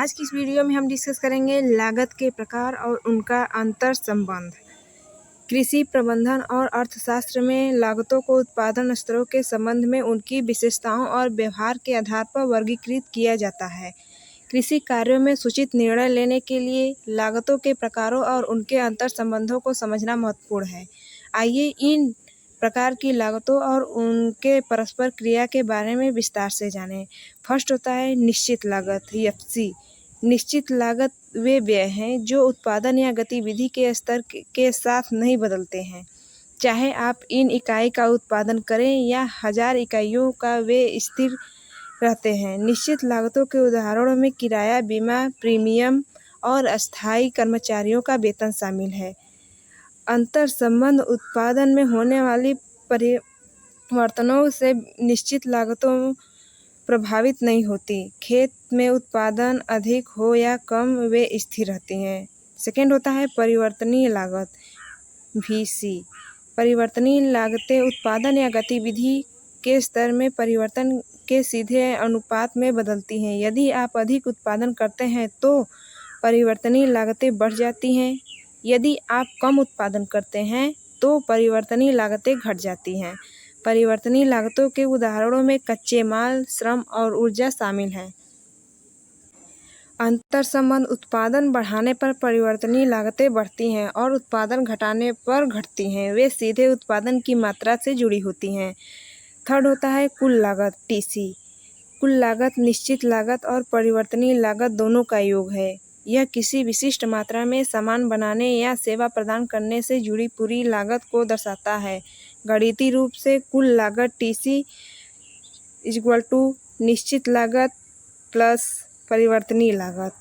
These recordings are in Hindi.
आज की इस वीडियो में हम डिस्कस करेंगे लागत के प्रकार और उनका अंतर संबंध। कृषि प्रबंधन और अर्थशास्त्र में लागतों को उत्पादन स्तरों के संबंध में उनकी विशेषताओं और व्यवहार के आधार पर वर्गीकृत किया जाता है। कृषि कार्यों में सूचित निर्णय लेने के लिए लागतों के प्रकारों और उनके अंतर संबंधों को समझना महत्वपूर्ण है। आइए इन प्रकार की लागतों और उनके परस्पर क्रिया के बारे में विस्तार से जानें। फर्स्ट होता है निश्चित लागत (एफसी). निश्चित लागत वे व्यय हैं जो उत्पादन या गतिविधि के स्तर के साथ नहीं बदलते हैं, चाहे आप इन इकाई का उत्पादन करें या 1000 इकाइयों का, वे स्थिर रहते हैं। निश्चित लागतों के उदाहरणों में किराया, बीमा, प्रीमियम और अस्थायी कर्मचारियों का वेतन शामिल है। अंतर संबंध उत्पादन में होने वाली परिवर्तनों से निश्चित लागतों प्रभावित नहीं होती। खेत में उत्पादन अधिक हो या कम, वे स्थिर रहती हैं। सेकेंड होता है परिवर्तनीय लागत (वीसी). परिवर्तनीय लागतें उत्पादन या गतिविधि के स्तर में परिवर्तन के सीधे अनुपात में बदलती हैं। यदि आप अधिक उत्पादन करते हैं तो परिवर्तनीय लागतें बढ़ जाती हैं। यदि आप कम उत्पादन करते हैं तो परिवर्तनीय लागतें घट जाती हैं। परिवर्तनीय लागतों के उदाहरणों में कच्चे माल, श्रम और ऊर्जा शामिल हैं। अंतर संबंध उत्पादन बढ़ाने पर परिवर्तनीय लागतें बढ़ती हैं और उत्पादन घटाने पर घटती हैं। वे सीधे उत्पादन की मात्रा से जुड़ी होती हैं। थर्ड होता है कुल लागत (टीसी). कुल लागत निश्चित लागत और परिवर्तनीय लागत दोनों का योग है। यह किसी विशिष्ट मात्रा में सामान बनाने या सेवा प्रदान करने से जुड़ी पूरी लागत को दर्शाता है। गणितीय रूप से कुल लागत (टीसी) = निश्चित लागत प्लस परिवर्तनीय लागत।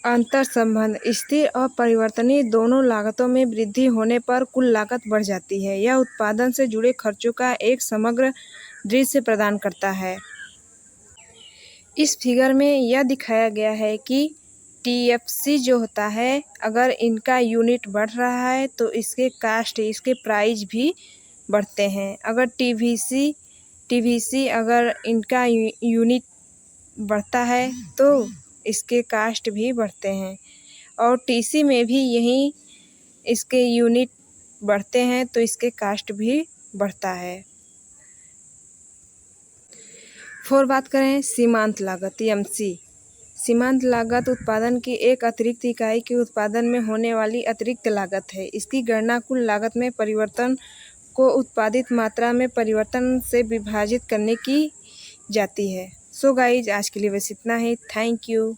अंतर संबंध स्थिर और परिवर्तनीय दोनों लागतों में वृद्धि होने पर कुल लागत बढ़ जाती है। यह उत्पादन से जुड़े खर्चों का एक समग्र दृश्य प्रदान करता है। इस फिगर में यह दिखाया गया है कि टीएफसी जो होता है, अगर इनका यूनिट बढ़ रहा है तो इसके कास्ट, इसके प्राइस भी बढ़ते हैं। अगर टीवीसी अगर इनका यूनिट बढ़ता है तो इसके कास्ट भी बढ़ते हैं, और टीसी में भी यही इसके यूनिट बढ़ते हैं तो इसके कास्ट भी बढ़ता है। फिर बात करें सीमांत लागत (एमसी). सीमांत लागत उत्पादन की एक अतिरिक्त इकाई के उत्पादन में होने वाली अतिरिक्त लागत है। इसकी गणना कुल लागत में परिवर्तन को उत्पादित मात्रा में परिवर्तन से विभाजित करके की जाती है। सो गाइज, आज के लिए बस इतना ही। Thank you.